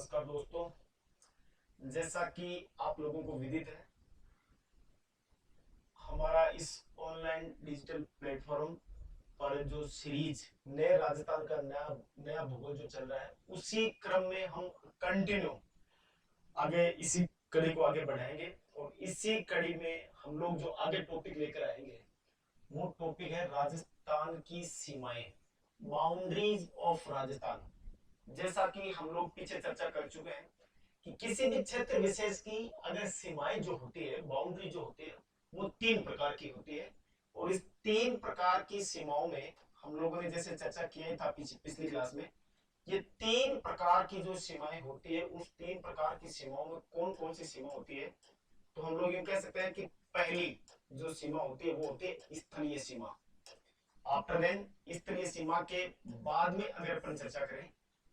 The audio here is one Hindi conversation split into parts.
नमस्कार दोस्तों। जैसा कि आप लोगों को विदित है, हमारा इस ऑनलाइन डिजिटल प्लेटफॉर्म पर जो सीरीज नए राजस्थान का नया नया भूगोल जो चल रहा है, उसी क्रम में हम कंटिन्यू आगे इसी कड़ी को आगे बढ़ाएंगे। और इसी कड़ी में हम लोग जो आगे टॉपिक लेकर आएंगे वो टॉपिक है राजस्थान की सीमाएं, बाउंड्रीज ऑफ राजस्थान। जैसा कि हम लोग पीछे चर्चा कर चुके हैं कि किसी भी क्षेत्र विशेष की अगर सीमाएं जो होती है, बाउंड्री जो होती है, वो तीन प्रकार की होती है। और इस तीन प्रकार की सीमाओं में हम लोगों ने जैसे चर्चा किया था पिछली क्लास में, ये तीन प्रकार की जो सीमाएं होती है, उस तीन प्रकार की सीमाओं में कौन कौन सी सीमा होती है। तो हम लोग ये कह सकते हैं कि पहली जो सीमा होती है वो होती है स्थलीय सीमा। आफ्टर देन स्थलीय सीमा के बाद में अगर अपन चर्चा करें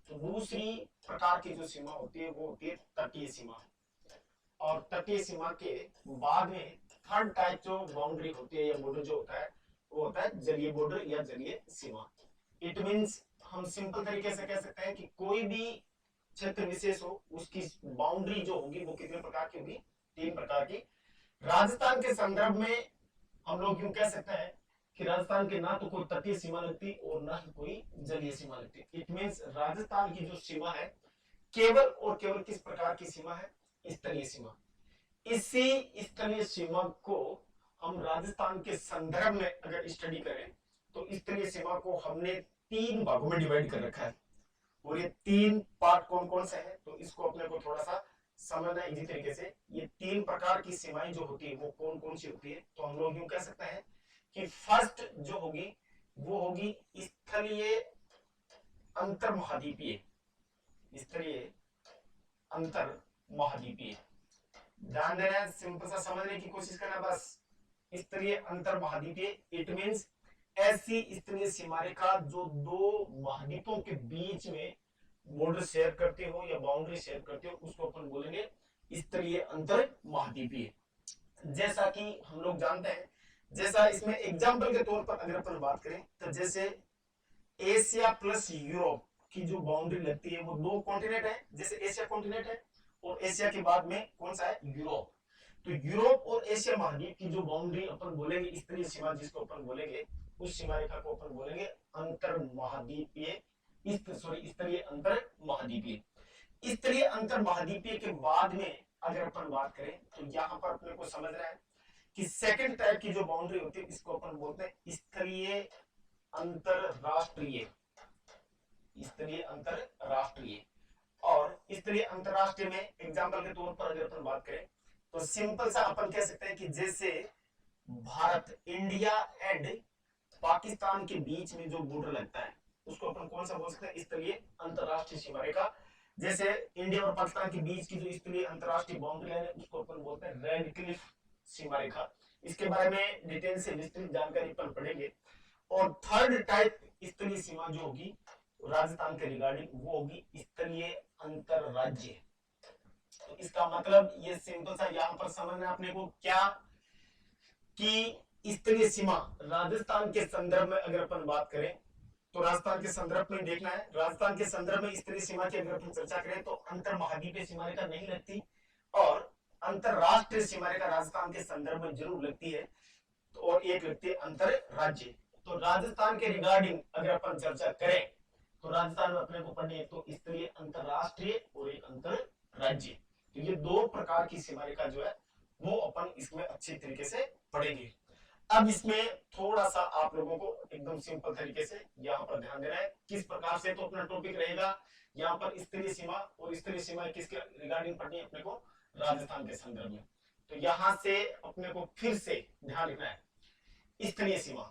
तो दूसरी प्रकार की जो सीमा होती है वो होती है तटीय सीमा। और तटीय सीमा के बाद में थर्ड टाइप जो बाउंड्री होती है या बॉर्डर जो होता है वो होता है जलीय बॉर्डर या जलीय सीमा। इट मींस हम सिंपल तरीके से कह सकते हैं कि कोई भी क्षेत्र विशेष हो, उसकी बाउंड्री जो होगी वो कितने प्रकार की होगी, तीन प्रकार की। राजस्थान के संदर्भ में हम लोग यूं कह सकते हैं कि राजस्थान के ना तो कोई तटीय सीमा लगती और ना ही कोई जलीय सीमा लगती। इट मींस राजस्थान की जो सीमा है केवल और केवल किस प्रकार की सीमा है, स्थलीय सीमा। इसी स्थलीय सीमा को हम राजस्थान के संदर्भ में अगर स्टडी करें तो स्थलीय सीमा को हमने तीन भागों में डिवाइड कर रखा है। और ये तीन पार्ट कौन कौन से हैं, तो इसको अपने को थोड़ा सा समझना इसी तरीके से। ये तीन प्रकार की सीमाएं जो होती है वो कौन कौन सी होती है, तो हम लोग यूं कह सकते हैं कि फर्स्ट जो होगी वो होगी स्थलीय अंतर महाद्वीपीय। स्थलीय अंतर महाद्वीपीय, ध्यान देना, सिंपल सा समझने की कोशिश करना बस। स्तरीय अंतर महाद्वीपीय इट मींस ऐसी स्तरीय सीमा रेखा जो दो महाद्वीपों के बीच में बॉर्डर शेयर करती हो या बाउंड्री शेयर करती हो, उसको अपन बोलेंगे स्तरीय अंतर महाद्वीपीय। जैसा कि हम लोग जानते हैं, जैसा इसमें एग्जाम्पल के तौर पर अगर अपन बात करें तो जैसे एशिया प्लस यूरोप की जो बाउंड्री लगती है वो दो कॉन्टिनेंट है, जैसे एशिया कॉन्टिनेंट है और एशिया के बाद में कौन सा है, यूरोप। तो यूरोप और एशिया महाद्वीप की जो बाउंड्री अपन बोलेंगे स्तरीय सीमा, जिसको अपन बोलेंगे, उस सीमा रेखा को अपन बोलेंगे अंतर महाद्वीपीय, स्तरीय अंतर महाद्वीपीय। स्तरीय अंतर महाद्वीपीय के बाद में अगर अपन बात करें तो यहाँ पर अपने को समझना है कि सेकंड टाइप की जो बाउंड्री होती है इसको अपन बोलते हैं स्तरीय अंतरराष्ट्रीय। स्तरीय अंतरराष्ट्रीय और स्तरीय अंतरराष्ट्रीय में एग्जांपल के तौर पर अगर अपन बात करें तो सिंपल सा अपन कह सकते हैं कि जैसे भारत, इंडिया एंड पाकिस्तान के बीच में जो बॉर्डर लगता है उसको अपन कौन सा बोल सकते हैं, स्तरीय अंतरराष्ट्रीय सीमा रेखा। जैसे इंडिया और पाकिस्तान के बीच की जो स्तरीय अंतरराष्ट्रीय बाउंड्री है उसको अपन बोलते हैं रेड क्लिफ सीमा रेखा। इसके बारे में डिटेल से विस्तृत जानकारी अपन पढ़ेंगे। और थर्ड टाइप स्तरीय सीमा जो होगी राजस्थान के रिगार्डिंग वो होगी स्तरीय अंतरराज्य। तो इसका मतलब ये सिंपल सा यहाँ पर समझना अपने को क्या कि स्तरीय सीमा राजस्थान के संदर्भ में अगर अपन बात करें तो राजस्थान के संदर्भ में देखना है। राजस्थान के संदर्भ में स्तरीय सीमा की अगर अपन चर्चा करें तो अंतर महाद्वीपीय सीमा रेखा नहीं लगती और अंतरराष्ट्रीय सीमा रेखा राजस्थान के संदर्भ में जरूर लगती है। तो और एक लगती है अंतर राज्य। तो राजस्थान के रिगार्डिंग अगर अपन चर्चा करें तो राजस्थान में अपने को पढ़नी है तो स्तरीय अंतरराष्ट्रीय और एक अंतर राज्य। तो ये दो प्रकार की सीमा रेखा जो है वो अपन इसमें अच्छी तरीके से पढ़ेंगे। अब इसमें थोड़ा सा आप लोगों को एकदम सिंपल तरीके से यहाँ पर ध्यान देना है किस प्रकार से, तो अपना टॉपिक रहेगा यहाँ पर स्तरीय सीमा, और स्तरीय सीमा किसके रिगार्डिंग पढ़नी है अपने को, राजस्थान के संदर्भ में। तो यहाँ से अपने को फिर से ध्यान रखना है स्तरीय सीमा।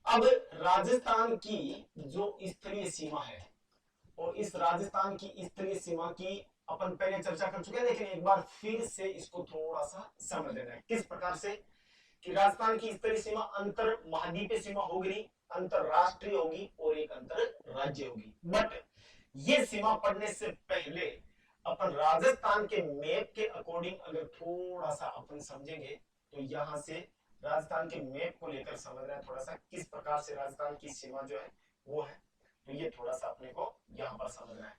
अब राजस्थान की जो स्तरीय सीमा है और इस राजस्थान की स्तरीय सीमा की अपन पहले चर्चा कर चुके हैं, लेकिन एक बार फिर से इसको थोड़ा सा समझ लेना है किस प्रकार से कि राजस्थान की स्तरीय सीमा अंतर महाद्वीपीय सीमा होगी नहीं, अंतरराष्ट्रीय होगी और एक अंतर राज्य होगी। बट ये सीमा पढ़ने से पहले अपन राजस्थान के मैप के अकॉर्डिंग अगर थोड़ा सा अपन समझेंगे तो यहां से राजस्थान के मैप को लेकर समझना है थोड़ा सा किस प्रकार से राजस्थान की सीमा जो है वो है। तो ये थोड़ा सा अपने को यहाँ पर समझना है।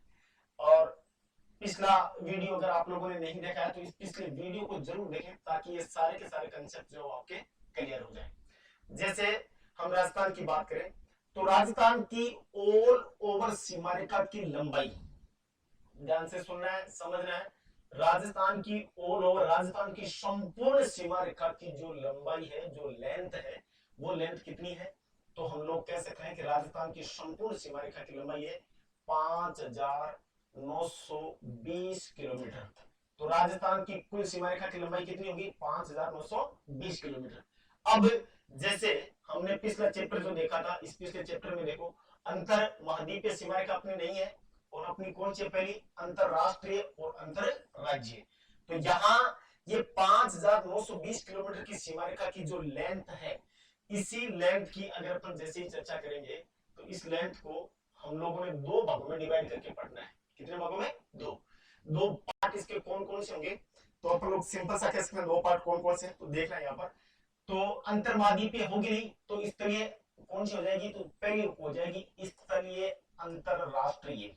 और पिछला वीडियो अगर आप लोगों ने नहीं देखा है तो इस पिछले वीडियो को जरूर देखें ताकि ये सारे के सारे कंसेप्ट जो आपके क्लियर हो जाए। जैसे हम राजस्थान की बात करें तो राजस्थान की ऑल ओवर सीमा रेखा की लंबाई, ध्यान से सुनना है, समझना है, राजस्थान की ऑल ओवर, राजस्थान की संपूर्ण सीमा रेखा की जो लंबाई है, जो लेंथ है, वो लेंथ कितनी है? तो हम लोग कह सकते हैं कि राजस्थान की संपूर्ण सीमा रेखा की लंबाई है 5,920 किलोमीटर। तो राजस्थान की कुल सीमा रेखा की लंबाई कितनी होगी? 5,920 किलोमीटर। अब जैसे हमने पिछला चैप्टर जो देखा था, इस पिछले चैप्टर में देखो अंतर महाद्वीपीय सीमा रेखा अपनी नहीं है, और अपनी कौन सी पहली? अंतरराष्ट्रीय और अंतर राज्य। तो यहां ये 5,920 किलोमीटर की सीमा रेखा की जो लेंथ है, इसी लेंथ की अगर अपन जैसे ही चर्चा करेंगे तो इस लेंथ को हम लोगों ने दो भागों में डिवाइड करके पढ़ना है। कितने भागों में? दो। दो पार्ट इसके कौन कौन से होंगे? तो अपन लोग सिंपल सा कह सकते हैं दो पार्ट कौन कौन से, तो देखना यहाँ पर। तो अंतर्मादीपीय होगी नहीं तो स्थलीय कौन सी हो जाएगी? तो पहली हो जाएगी स्थलीय अंतरराष्ट्रीय,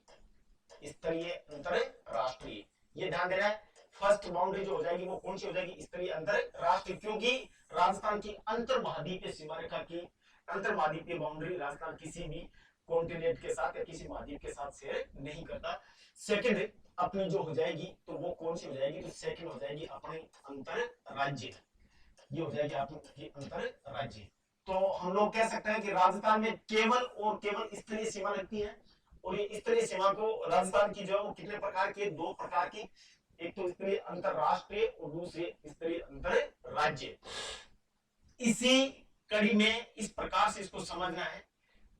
स्थलीय अंतरराष्ट्रीय, ये ध्यान देना है। फर्स्ट बाउंड्री जो हो जाएगी वो कौन सी हो जाएगी? स्थलीय अंतरराष्ट्रीय, क्योंकि राजस्थान की अंतर महाद्वीपीय सीमा रेखा की अंतर महाद्वीपीय बाउंड्री राजस्थान किसी भी कॉन्टिनेंट के साथ या किसी महाद्वीप के साथ शेयर नहीं करता। सेकंड अपनी जो हो जाएगी तो वो कौन सी हो जाएगी? तो सेकंड हो जाएगी अपनी अंतर राज्य, ये हो जाएगी आपकी अंतर राज्य। तो हम लोग कह सकते हैं कि राजस्थान में केवल और केवल स्थलीय सीमा लगती है, और ये स्थलीय सीमा को राजस्थान की जो है वो कितने प्रकार की? दो प्रकार की, एक तो स्तरीय अंतरराष्ट्रीय और दूसरे स्तरीय अंतर राज्य। इसी कड़ी में इस प्रकार से इसको समझना है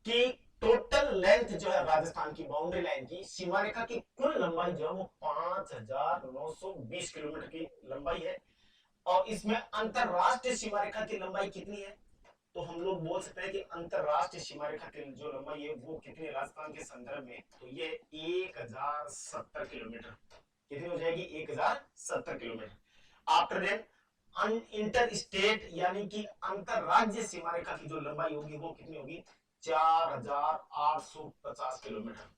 कि टोटल लेंथ जो है राजस्थान की बाउंड्री लाइन की सीमा रेखा की कुल लंबाई जो है वो 5,920 किलोमीटर की लंबाई है, और इसमें अंतरराष्ट्रीय सीमा रेखा की लंबाई कितनी है? तो हम लोग बोल सकते हैं कि अंतरराष्ट्रीय सीमा रेखा की जो लंबाई है वो कितनी राजस्थान के संदर्भ में? तो ये 1,070 किलोमीटर। कितनी हो जाएगी? 1,070 kilometre. After then inter state यानी कि अंतरराज्य सीमा रेखा की जो लंबाई होगी वो कितनी होगी? 4,850 किलोमीटर,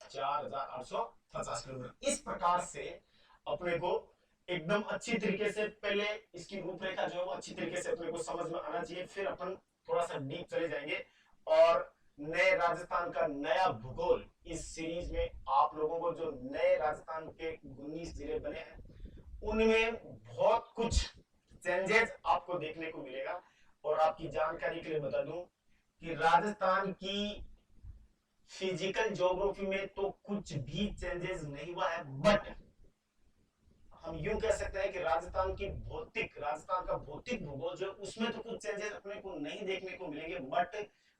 4,850 किलोमीटर। इस प्रकार से अपने को एकदम अच्छी तरीके से पहले इसकी रूपरेखा जो है वो अच्छी तरीके से अपने को समझ में आना चाहिए, फिर अपन थोड़ा सा डीप चले जाएंगे और नए राजस्थान का नया भूगोल इस सीरीज में आप लोगों को जो नए राजस्थान के 19 जिले बने हैं उनमें बहुत कुछ चेंजेस आपको देखने को मिलेगा। और आपकी जानकारी के लिए बता दूं कि राजस्थान की फिजिकल ज्योग्राफी में तो कुछ भी चेंजेस नहीं हुआ है, बट हम यूं कह सकते हैं कि राजस्थान का भौतिक भूगोल जो उसमें तो कुछ चेंजेस अपने को नहीं देखने को मिलेंगे, बट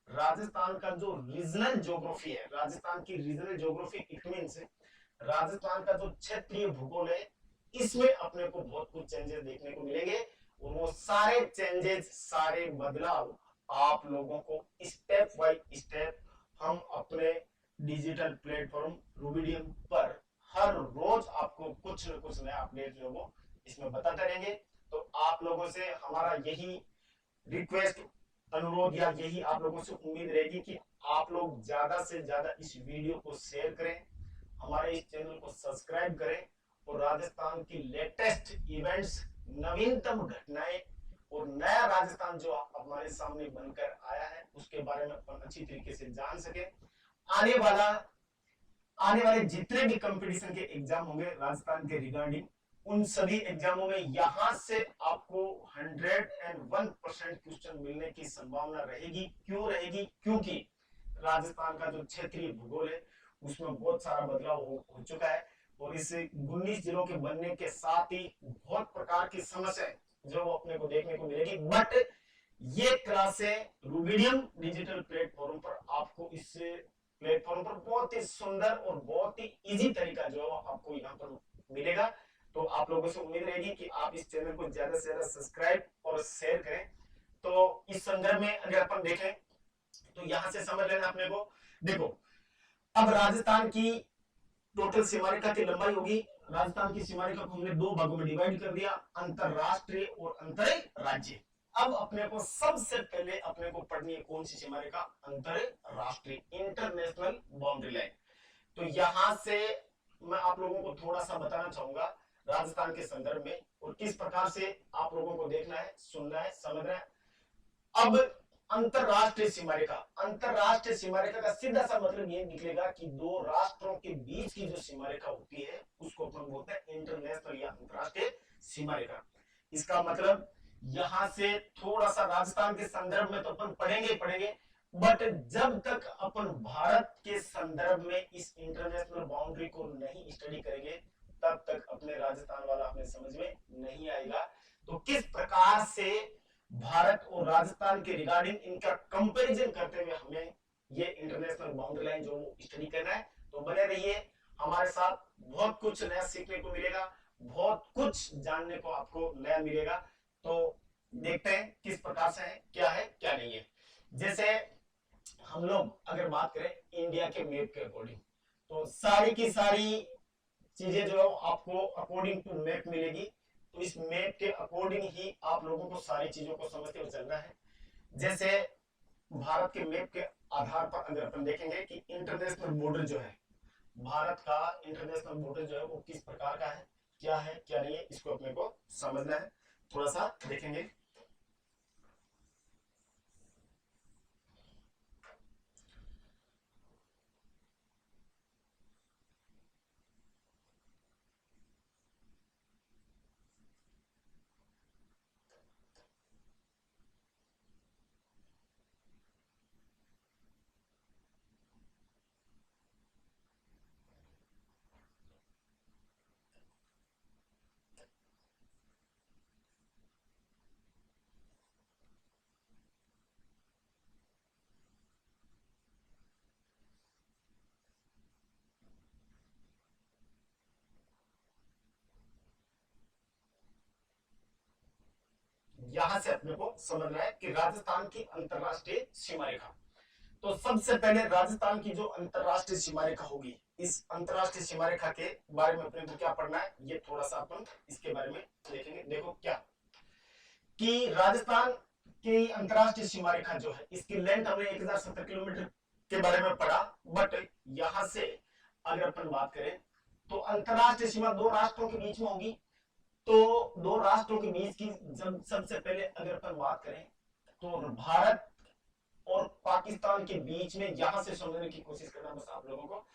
राजस्थान का जो रीजनल ज्योग्राफी है, राजस्थान की regional geography it means Rajasthan का जो क्षेत्रीय भूगोल है इसमें अपने को बहुत कुछ चेंजेस देखने को मिलेंगे, और वो सारे चेंजेस, सारे बदलाव आप लोगों को स्टेप बाय स्टेप हम अपने डिजिटल प्लेटफॉर्म रूबिडियम पर हर रोज आपको कुछ न कुछ नया अपडेट जो वो इसमें बताते रहेंगे। तो आप लोगों से हमारा यही रिक्वेस्ट, अनुरोध या यही आप लोगों से उम्मीद रहेगी कि आप लोग ज्यादा से ज्यादा इस वीडियो को शेयर करें, हमारे इस चैनल को सब्सक्राइब करें, और राजस्थान की लेटेस्ट इवेंट्स, नवीनतम घटनाएं और नया राजस्थान जो हमारे सामने बनकर आया है उसके बारे में अपन अच्छी तरीके से जान सके। आने वाले जितने भी कंपटीशन के एग्जाम होंगे राजस्थान के रिगार्डिंग, उन सभी एग्जामों में यहां से आपको 101% क्वेश्चन मिलने की संभावना रहेगी। क्यों रहेगी? क्योंकि राजस्थान का जो क्षेत्रीय भूगोल है उसमें बहुत सारा बदलाव हो चुका है, और इस 19 जिलों के बनने के साथ ही बहुत प्रकार की समस्याएं जो अपने को देखने को मिलेगी, बट ये क्लासें रूबिडियम डिजिटल प्लेटफॉर्म पर आपको इस प्लेटफॉर्म पर बहुत ही सुंदर और बहुत ही इजी तरीका जो आपको यहाँ पर मिलेगा। तो आप लोगों से उम्मीद रहेगी कि आप इस चैनल को ज्यादा से ज्यादा सब्सक्राइब और शेयर करें। तो इस संदर्भ में अगर अपन देखें तो यहां से समझ लेना अपने को, देखो अब राजस्थान की टोटल सीमा रेखा की लंबाई होगी, राजस्थान की सीमा रेखा को हमने दो भागों में डिवाइड कर दिया, अंतरराष्ट्रीय और अंतरराज्य। अब अपने को सबसे पहले अपने को पढ़नी है कौन सी सीमा रेखा? अंतरराष्ट्रीय, इंटरनेशनल बाउंड्री लाइन। तो यहां से मैं आप लोगों को थोड़ा सा बताना चाहूंगा राजस्थान के संदर्भ में, और किस प्रकार से आप लोगों को देखना है, सुनना है, समझना है। अब अंतरराष्ट्रीय सीमा रेखा, अंतरराष्ट्रीय सीमा रेखा का सीधा सा मतलब ये निकलेगा कि दो राष्ट्रों के बीच की जो सीमा रेखा होती है उसको अपन बोलते हैं इंटरनेशनल या अंतरराष्ट्रीय सीमा रेखा। इसका मतलब यहां से थोड़ा सा राजस्थान के संदर्भ में तो अपन पढ़ेंगे पढ़ेंगे, बट जब तक अपन भारत के संदर्भ में इस इंटरनेशनल बाउंड्री को नहीं स्टडी करेंगे तब तक अपने राजस्थान वाला अपने समझ में नहीं आएगा। तो किस प्रकार से भारत और राजस्थान के रिगार्डिंग इनका कंपैरिजन करते हुए हमें ये इंटरनेशनल बाउंड्री लाइन जो स्टडी करना है, तो बने रहिए हमारे साथ। बहुत कुछ नया सीखने को मिलेगा, बहुत कुछ जानने को आपको नया मिलेगा। तो देखते हैं किस प्रकार से है, क्या नहीं है। जैसे हम लोग अगर बात करें इंडिया के मैप के अकॉर्डिंग, तो सारी की सारी चीजें जो आपको अकॉर्डिंग टू मैप मिलेगी। तो इस मैप के अकॉर्डिंग ही आप लोगों को सारी चीजों को समझते हुए चलना है। जैसे भारत के मैप के आधार पर अगर अपन देखेंगे कि इंटरनेशनल बॉर्डर जो है, भारत का इंटरनेशनल बॉर्डर जो है वो किस प्रकार का है, क्या नहीं है, इसको अपने को समझना है। थोड़ा सा देखेंगे। यहां से अपने को समझना है कि राजस्थान की अंतरराष्ट्रीय सीमा रेखा, तो सबसे पहले राजस्थान की जो अंतरराष्ट्रीय सीमा रेखा होगी, इस अंतरराष्ट्रीय सीमा रेखा के बारे में अपने को क्या पढ़ना है, ये थोड़ा सा अपन इसके बारे में देखेंगे। देखो क्या कि राजस्थान की अंतरराष्ट्रीय सीमा रेखा जो है, इसकी लेंथ हमने 1070 किलोमीटर के बारे में पढ़ा। बट यहां से अगर अपन बात करें तो अंतरराष्ट्रीय सीमा दो राष्ट्रों के बीच में होगी। तो दो राष्ट्रों के बीच की जब सबसे पहले अगर अपन बात करें तो भारत और पाकिस्तान के बीच में, यहां से समझने की कोशिश करना बस आप लोगों को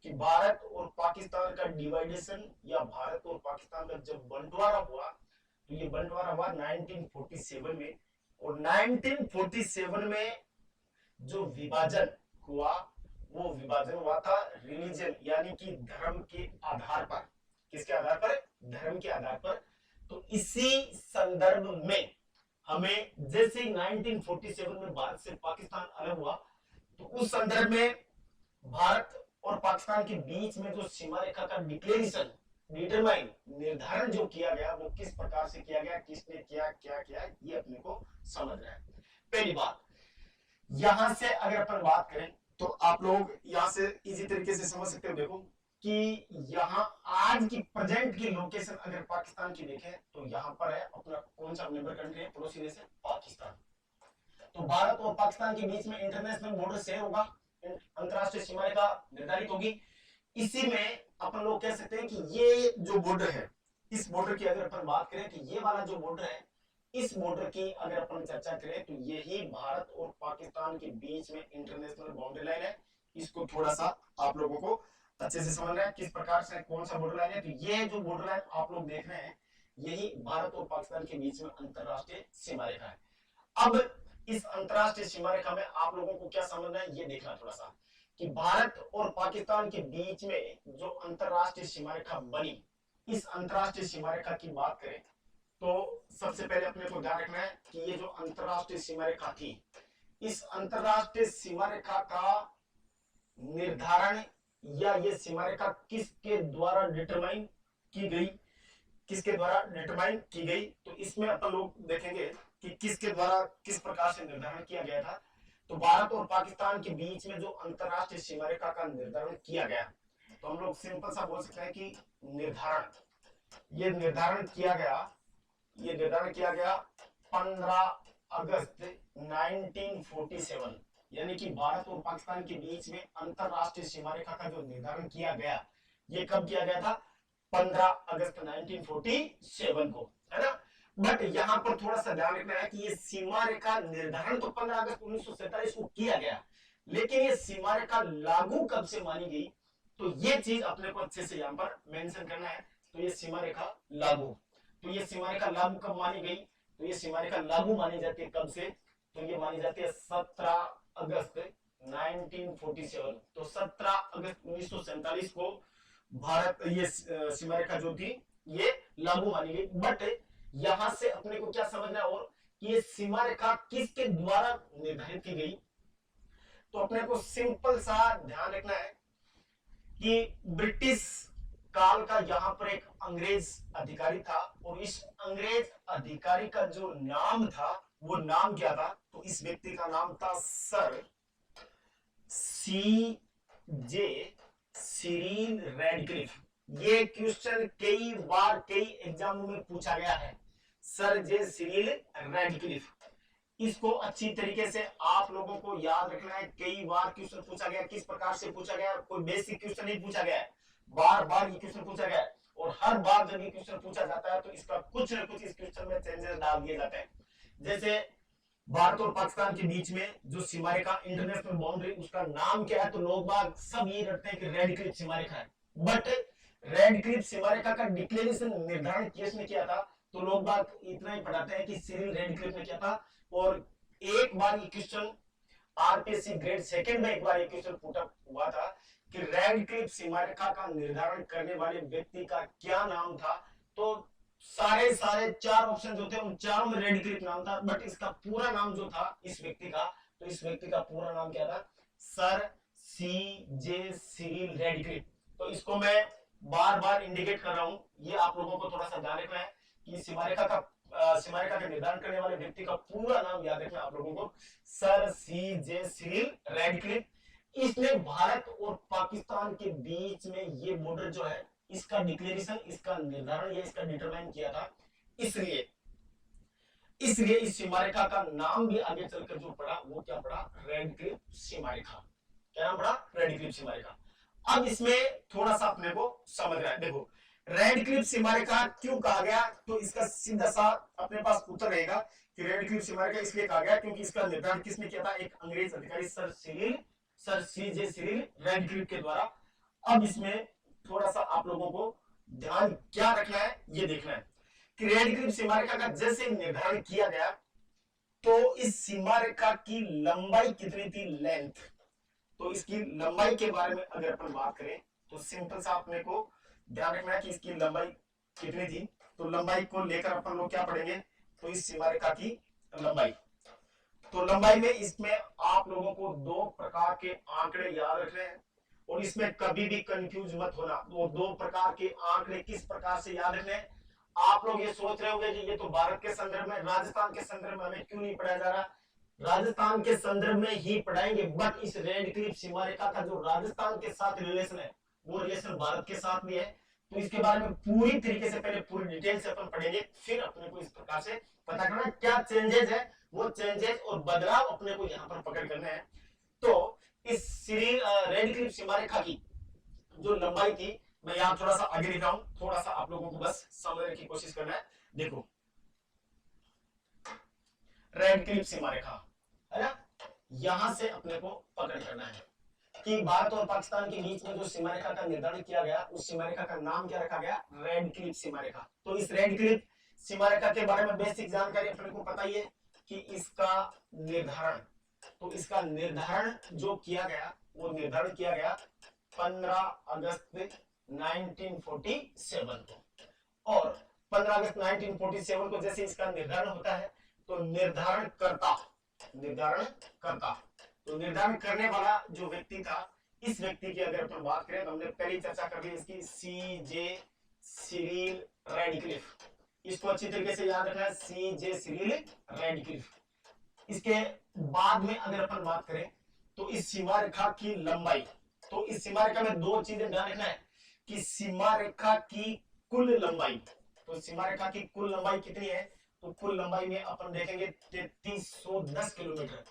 कि भारत और पाकिस्तान का डिवाइडेशन या भारत और पाकिस्तान का जब बंटवारा हुआ, तो ये बंटवारा हुआ 1947 में। और 1947 में जो विभाजन हुआ वो विभाजन हुआ था रिलीजन यानी कि धर्म के आधार पर। किसके आधार पर? धर्म के आधार पर। तो इसी संदर्भ में हमें जैसे 1947 में भारत से पाकिस्तान अलग हुआ, तो उस संदर्भ में भारत और पाकिस्तान के बीच में जो सीमा रेखा का डिक्लेरेशन, डिटरमाइन, निर्धारण जो किया गया वो किस प्रकार से किया गया, किसने किया, क्या किया, ये अपने को समझना है। पहली बात, यहां से अगर अपन बात करें तो आप लोग यहां से इजी तरीके से समझ सकते हो। देखो कि यहां आज की प्रेजेंट की लोकेशन अगर पाकिस्तान की देखें तो यहां पर है अपना कौन सा नेबर कंट्री है, पड़ोसी देश है पाकिस्तान। तो भारत और पाकिस्तान के बीच में इंटरनेशनल बॉर्डर शेयर होगा, अंतरराष्ट्रीय सीमा रेखा निर्धारित होगी। इसी में अपन लोग कह सकते हैं कि ये जो बॉर्डर है, इस बॉर्डर की अगर अपन बात करें कि ये वाला जो बॉर्डर है, इस बॉर्डर की अगर अपन चर्चा करें तो यही भारत और पाकिस्तान के बीच में इंटरनेशनल बाउंड्री लाइन है। इसको थोड़ा सा आप लोगों को अच्छे से समझना है किस प्रकार से कौन सा बॉर्डर लाइन है। तो ये जो बॉर्डर लाइन आप लोग देख रहे हैं यही भारत और पाकिस्तान के बीच में अंतरराष्ट्रीय सीमा रेखा है। अब इस अंतरराष्ट्रीय सीमा रेखा में आप लोगों को क्या समझना है ये देखना थोड़ा सा कि भारत और पाकिस्तान के बीच में जो अंतरराष्ट्रीय सीमा रेखा बनी, इस अंतरराष्ट्रीय सीमा रेखा की बात करें तो सबसे पहले अपने को ध्यान रखना है कि ये जो अंतरराष्ट्रीय सीमा रेखा थी, इस अंतरराष्ट्रीय सीमा रेखा का निर्धारण या ये सीमा रेखा किसके द्वारा डिटरमाइन की गई, किसके द्वारा डिटरमाइन की गई। तो इसमें अपन लोग देखेंगे कि किसके द्वारा किस प्रकार से निर्धारण किया गया था। तो भारत और पाकिस्तान के बीच में जो अंतरराष्ट्रीय सीमा रेखा का निर्धारण किया गया, तो हम लोग सिंपल सा बोल सकते हैं कि निर्धारण, ये निर्धारण किया गया, ये निर्धारण किया गया 15 अगस्त 1947, यानी कि भारत और पाकिस्तान के बीच में अंतरराष्ट्रीय सीमा रेखा का जो निर्धारण किया गया ये कब किया गया था? 15 अगस्त 1947 को, है ना। बट यहाँ पर थोड़ा सा ध्यान रखना है कि ये सीमा रेखा निर्धारण तो 15 अगस्त 1947 को किया गया, लेकिन ये सीमा रेखा लागू कब से मानी गई, तो ये चीज अपने को अच्छे से यहाँ पर मेंशन करना है। तो ये सीमा रेखा लागू, तो ये सीमा रेखा लागू कब मानी गई, तो ये सीमा रेखा लागू मानी जाती है कब से, तो ये मानी जाती है 17 अगस्त 1947। तो 17 अगस्त 1947 को भारत ये सीमा रेखा जो थी ये लागू मानी गई। बट यहां से अपने को क्या समझना है और कि ये सीमा रेखा किसके द्वारा निर्धारित की गई, तो अपने को सिंपल सा ध्यान रखना है कि ब्रिटिश काल का यहां पर एक अंग्रेज अधिकारी था, और इस अंग्रेज अधिकारी का जो नाम था वो नाम क्या था, तो इस व्यक्ति का नाम था सर सी जे सिरिल रैडक्लिफ। ये क्वेश्चन कई बार कई एग्जामों में पूछा गया है, सर जे सिरिल रैडक्लिफ। इसको अच्छी तरीके से आप लोगों को याद रखना है। कई बार क्वेश्चन पूछा गया, किस प्रकार से पूछा गया, कोई बेसिक क्वेश्चन नहीं पूछा गया है, बार बार ये क्वेश्चन पूछा गया है, और हर बार जब ये क्वेश्चन पूछा जाता है तो इसका कुछ न कुछ इस क्वेश्चन में चेंजेस डाल दिए जाते हैं। जैसे भारत और पाकिस्तान के बीच में जो सीमा रेखा इंटरनेशनल बाउंड्री, उसका नाम क्या है, तो लोग बाग सब ये रटते हैं कि रेड क्लिफ सीमा रेखा है। बट रेड क्लिफ सीमा रेखा का डिक्लेरेशन निर्धारण किसने किया था, तो लोग बाग इतना ही पढ़ाते हैं कि सिरिल रेडक्लिफ ने किया था। और एक बार ये क्वेश्चन आरपीएससी ग्रेड सेकंड में एक बार ये क्वेश्चन पुट अप हुआ था कि रेडक्लिफ सीमा रेखा का निर्धारण करने वाले व्यक्ति का क्या नाम था, तो सारे सारे चार ऑप्शन जो थे उन चारों में रेडक्लिफ नाम था, बट इसका पूरा नाम जो था इस व्यक्ति का, तो इस व्यक्ति का पूरा नाम क्या था, सर सी जे सिरिल रेडक्लिफ। तो इसको मैं बार बार इंडिकेट कर रहा हूं, ये आप लोगों को थोड़ा सा ध्यान रखना है कि सीमा रेखा का निर्धारण करने वाले व्यक्ति का पूरा नाम याद रखना आप लोगों को, सर सी जे सिरिल रैडक्लिफ। इसने भारत और पाकिस्तान के बीच में ये बॉर्डर जो है इसका डिक्लेरेशन, इसका निर्धारण या इसका डिटरमाइन किया था। इसलिए इसलिए इस सीमा रेखा का नाम भी आगे चलकर जो पड़ा वो क्या पड़ा, रेडक्लिफ सीमा रेखा। क्या नाम पड़ा, रेडक्लिफ सीमा रेखा। अब इसमें थोड़ा सा अपने को समझ रहा है, देखो रेडक्लिफ सीमा रेखा क्यों कहा गया, तो इसका सीधा सा अपने पास उत्तर रहेगा कि रेडक्लिफ सीमा रेखा इसलिए कहा गया क्योंकि इसका निर्धारण किसने किया था, एक अंग्रेज अधिकारी सर सी जे सिरिल रैडक्लिफ के द्वारा। अब इसमें थोड़ा सा आप लोगों को ध्यान क्या रखना है ये देखना है कि रेडक्लिफ सीमा रेखा का जैसे निर्धारण किया गया तो इस सीमा रेखा की लंबाई कितनी थी, लेंथ। तो इसकी लंबाई के बारे में अगर अपन बात करें तो सिंपल सा अपने को ध्यान रखना है कि इसकी लंबाई कितनी थी। तो लंबाई को लेकर अपन लोग क्या पढ़ेंगे, तो इस सीमा रेखा की लंबाई, तो लंबाई में इसमें आप लोगों को दो प्रकार के आंकड़े याद रखने हैं, और इसमें कभी भी कंफ्यूज मत होना। वो दो प्रकार के आंकड़े किस प्रकार से याद रखने हैं, आप लोग ये सोच रहे होंगे कि ये तो भारत के संदर्भ में, राजस्थान के संदर्भ में हमें क्यों नहीं पढ़ाया जा रहा, राजस्थान के संदर्भ में ही पढ़ाएंगे, बट इस रेडक्लिफ सीमा रेखा का जो राजस्थान के साथ रिलेशन है वो रिलेशन भारत के साथ भी है। तो इसके बारे में पूरी तरीके से पहले पूरी डिटेल से अपन पढ़ेंगे, फिर अपने को इस प्रकार से पता करना क्या चेंजेस है, वो चेंजेस और बदलाव अपने को यहाँ पर पकड़ करने हैं। तो इस रेडक्लिफ सीमा रेखा की जो लंबाई थी, मैं यहाँ थोड़ा सा आगे लिख रहा हूं, थोड़ा सा आप लोगों को बस समझने की कोशिश करना है। देखो रेडक्लिफ सीमा रेखा है ना, यहां से अपने को पकड़ करना है कि भारत और पाकिस्तान के बीच में जो सीमा रेखा का निर्धारण किया गया उस सीमा रेखा का नाम क्या रखा गया, रेडक्लिफ सीमा रेखा। तो इस रेडक्लिफ सीमा रेखा के बारे में बेसिक जानकारी अपने को पता ही है कि इसका निर्धारण, तो इसका निर्धारण जो किया गया वो निर्धारण किया गया 15 अगस्त 1947 को, और 15 अगस्त 1947 को जैसे इसका निर्धारण होता है तो निर्धारण करता, तो निर्धारण करने वाला जो व्यक्ति था, इस व्यक्ति की अगर अपन बात करें तो हमने पहले चर्चा कर ली इसकी, सी जे सिरिल रैडक्लिफ। इसको अच्छी तरीके से याद रखना है, सी जे सिरिल रैडक्लिफ। इसके बाद में अगर अपन बात करें तो इस सीमा रेखा की लंबाई, तो इस सीमा रेखा में दो चीजें ध्यान रखना है कि सीमा रेखा की कुल लंबाई, तो सीमा रेखा की कुल लंबाई कितनी है, तो कुल लंबाई में अपन देखेंगे 3310 किलोमीटर।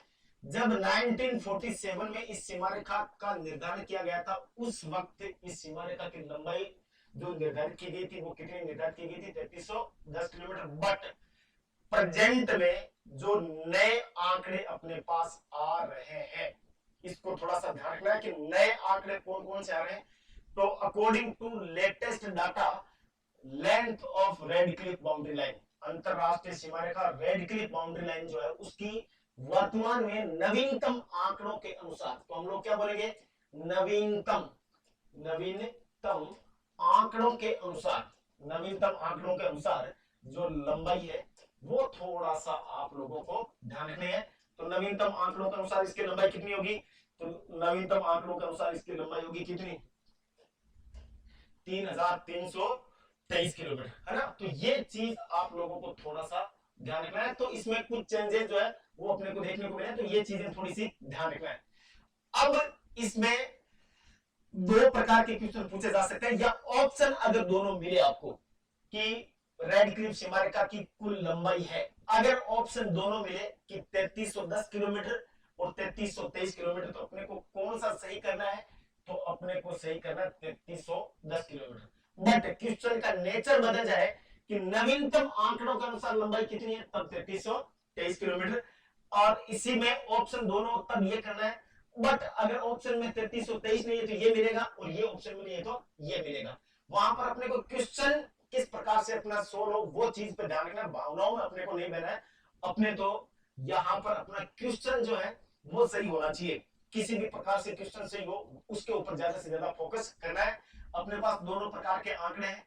जब 1947 में इस सीमा रेखा का निर्धारण किया गया था, उस वक्त इस सीमा रेखा की लंबाई जो निर्धारित की गई थी वो कितनी निर्धारित की गई थी? 3310 किलोमीटर। बट प्रेजेंट में जो नए आंकड़े अपने पास आ रहे हैं, इसको थोड़ा सा ध्यान रखना है कि नए आंकड़े कौन कौन से आ रहे हैं। तो according to latest data, length of Radcliffe boundary line, अंतरराष्ट्रीय सीमा रेखा रेड क्लिफ बाउंड्री लाइन जो है, उसकी वर्तमान में नवीनतम आंकड़ों के अनुसार, तो हम लोग क्या बोलेंगे? नवीनतम, नवीनतम आंकड़ों के अनुसार, नवीनतम आंकड़ों के अनुसार जो लंबाई है वो थोड़ा सा आप लोगों को ध्यान रखनी है। तो नवीनतम आंकड़ों के अनुसार इसकी लंबाई कितनी होगी? तो नवीनतम आंकड़ों के अनुसार इसकी लंबाई होगी कितनी? 3323 किलोमीटर, है ना। तो ये चीज आप लोगों को थोड़ा सा ध्यान रखना है। तो इसमें कुछ चेंजेस जो है वो अपने को देखने को मिले, तो ये चीजें थोड़ी सी ध्यान रखना है। अब इसमें दो प्रकार के क्वेश्चन पूछे जा सकते हैं, या ऑप्शन अगर दोनों मिले आपको कि रेड क्लिफ सीमा रेखा की कुल लंबाई है, अगर ऑप्शन दोनों मिले कि 3310 किलोमीटर और 3323 किलोमीटर, तो अपने को कौन सा सही करना है? तो अपने को सही करना है 3310 किलोमीटर। बट क्वेश्चन का नेचर बदल जाए कि नवीनतम आंकड़ों के अनुसार लंबाई कितनी है, तब 3323 किलोमीटर, और इसी में ऑप्शन दोनों तब ये करना है। बट अगर ऑप्शन में 3323 नहीं है तो ये मिलेगा, और ये ऑप्शन में नहीं है तो ये मिलेगा। वहां पर अपने को क्वेश्चन किस प्रकार से अपना सोल्व हो वो चीज पे ध्यान रखना, भावनाओं में अपने को नहीं बहना है। अपने तो यहाँ पर अपना क्वेश्चन जो है वो सही होना चाहिए, किसी भी प्रकार से क्वेश्चन सही हो उसके ऊपर ज्यादा से ज्यादा फोकस करना है। अपने पास दोनों प्रकार के आंकड़े हैं,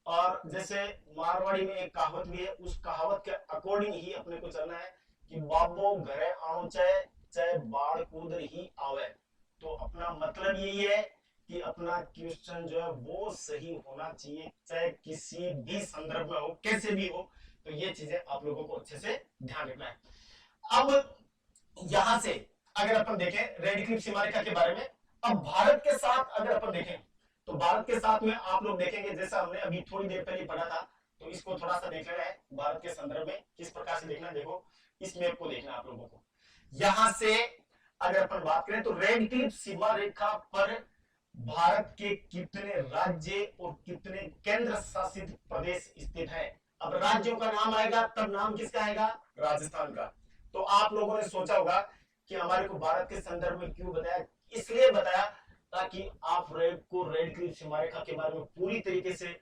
और जैसे मारवाड़ी में एक कहावत भी है, उस कहावत के अकॉर्डिंग ही अपने को चलना है कि बाबो घरे आणो चाहे चाहे बाढ़ कूदर ही आवे। तो अपना मतलब यही है कि अपना क्वेश्चन जो है वो सही होना चाहिए, चाहे किसी भी संदर्भ में हो, कैसे भी हो। तो ये चीजें आप लोगों को अच्छे से ध्यान रखना है। अब यहां से अगर अपन देखें रेड क्लिफ सीमा रेखा के बारे में, अब भारत के साथ अगर अपन देखें, तो भारत के साथ में आप लोग देखेंगे, जैसा हमने अभी थोड़ी देर पहले पढ़ा था, तो इसको थोड़ा सा देख लेना है भारत के संदर्भ में किस प्रकार से देखना है। देखो इस मैप को देखना आप लोगों को, यहां से अगर अपन बात करें तो रेड क्लिफ सीमा रेखा पर भारत के कितने राज्य और कितने केंद्र शासित प्रदेश स्थित है। अब राज्यों का नाम आएगा तब नाम किसका आएगा? राजस्थान का। तो आप लोगों ने सोचा होगा कि हमारे को भारत के संदर्भ में क्यों बताया? इसलिए बताया ताकि आप रेड क्लिफ सीमा रेखा के बारे में पूरी तरीके से